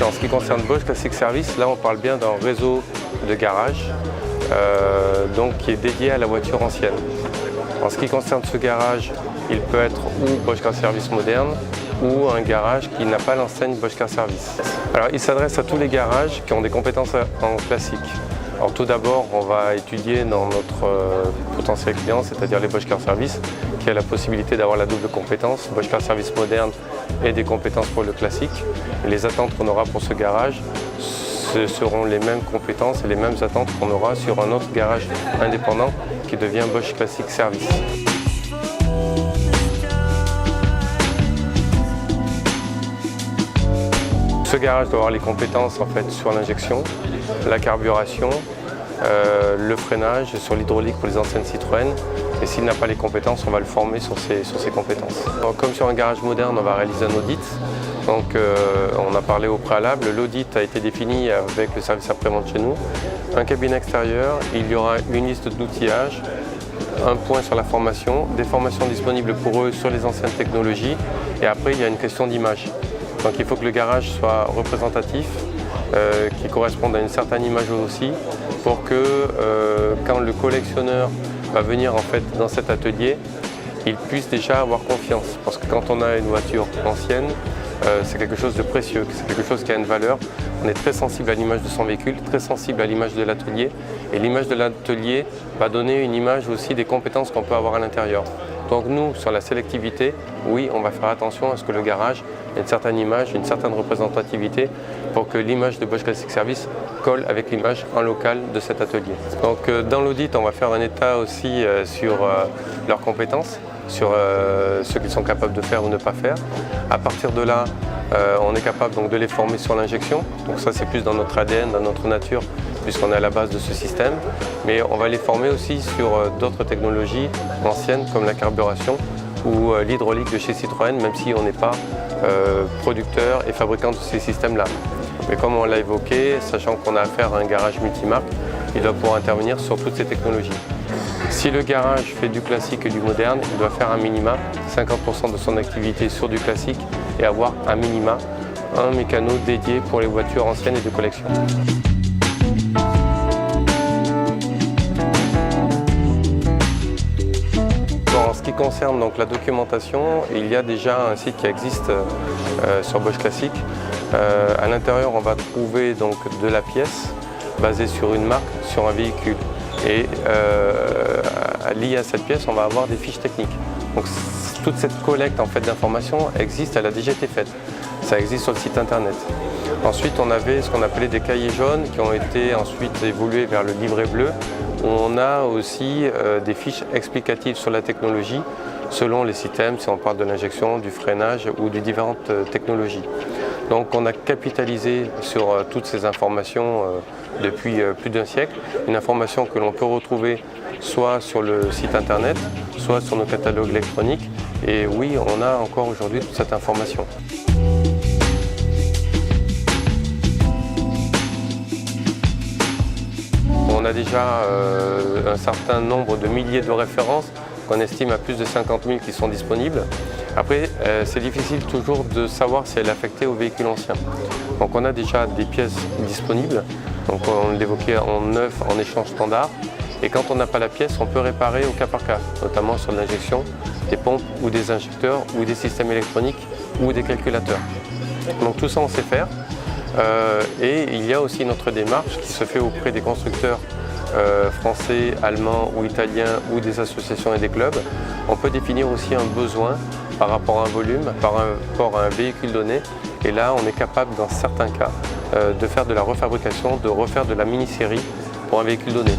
en ce qui concerne Bosch Classic Service, là on parle bien d'un réseau de garage donc qui est dédié à la voiture ancienne. En ce qui concerne ce garage, il peut être ou Bosch Car Service moderne ou un garage qui n'a pas l'enseigne Bosch Car Service. Alors il s'adresse à tous les garages qui ont des compétences en classique. Alors tout d'abord, on va étudier dans notre potentiel client, c'est-à-dire les Bosch Car Service, qui a la possibilité d'avoir la double compétence, Bosch Car Service moderne et des compétences pour le classique. Et les attentes qu'on aura pour ce garage, ce seront les mêmes compétences et les mêmes attentes qu'on aura sur un autre garage indépendant qui devient Bosch Classic Service. Ce garage doit avoir les compétences en fait, sur l'injection, la carburation, le freinage, sur l'hydraulique pour les anciennes Citroën. Et s'il n'a pas les compétences, on va le former sur ses compétences. Donc, comme sur un garage moderne, on va réaliser un audit. Donc, on a parlé au préalable. L'audit a été défini avec le service après-vente chez nous. Un cabinet extérieur, il y aura une liste d'outillage, un point sur la formation, des formations disponibles pour eux sur les anciennes technologies. Et après, il y a une question d'image. Donc il faut que le garage soit représentatif, qui corresponde à une certaine image aussi, pour que quand le collectionneur va venir en fait dans cet atelier, il puisse déjà avoir confiance. Parce que quand on a une voiture ancienne, c'est quelque chose de précieux, c'est quelque chose qui a une valeur. On est très sensible à l'image de son véhicule, très sensible à l'image de l'atelier. Et l'image de l'atelier va donner une image aussi des compétences qu'on peut avoir à l'intérieur. Donc nous, sur la sélectivité, oui, on va faire attention à ce que le garage ait une certaine image, une certaine représentativité pour que l'image de Bosch Classic Service colle avec l'image en local de cet atelier. Donc dans l'audit, on va faire un état aussi sur leurs compétences, sur ce qu'ils sont capables de faire ou ne pas faire. À partir de là, on est capable donc, de les former sur l'injection. Donc ça, c'est plus dans notre ADN, dans notre nature, puisqu'on est à la base de ce système. Mais on va les former aussi sur d'autres technologies anciennes, comme la carburation ou l'hydraulique de chez Citroën, même si on n'est pas producteur et fabricant de ces systèmes-là. Mais comme on l'a évoqué, sachant qu'on a affaire à un garage multimarque, il doit pouvoir intervenir sur toutes ces technologies. Si le garage fait du classique et du moderne, il doit faire un minima 50% de son activité sur du classique et avoir un minima un mécano dédié pour les voitures anciennes et de collection. En ce qui concerne donc, la documentation, il y a déjà un site qui existe sur Bosch Classic. À l'intérieur, on va trouver donc, de la pièce basée sur une marque, sur un véhicule. Et lié à cette pièce, on va avoir des fiches techniques. Donc, toute cette collecte en fait, d'informations existe, elle a déjà été faite. Ça existe sur le site internet. Ensuite, on avait ce qu'on appelait des cahiers jaunes qui ont été ensuite évolués vers le livret bleu, où on a aussi des fiches explicatives sur la technologie, selon les systèmes, si on parle de l'injection, du freinage ou de différentes technologies. Donc on a capitalisé sur toutes ces informations depuis plus d'un siècle, une information que l'on peut retrouver soit sur le site internet, soit sur nos catalogues électroniques. Et oui, on a encore aujourd'hui toute cette information. On a déjà un certain nombre de milliers de références qu'on estime à plus de 50 000 qui sont disponibles. Après, c'est difficile toujours de savoir si elle est affectée au véhicule ancien. Donc on a déjà des pièces disponibles, donc on l'évoquait en neuf, en échange standard. Et quand on n'a pas la pièce, on peut réparer au cas par cas, notamment sur l'injection, des pompes ou des injecteurs ou des systèmes électroniques ou des calculateurs. Donc tout ça on sait faire. Et il y a aussi notre démarche qui se fait auprès des constructeurs français, allemands ou italiens ou des associations et des clubs. On peut définir aussi un besoin par rapport à un volume, par rapport à un véhicule donné. Et là, on est capable, dans certains cas, de faire de la refabrication, de refaire de la mini-série pour un véhicule donné.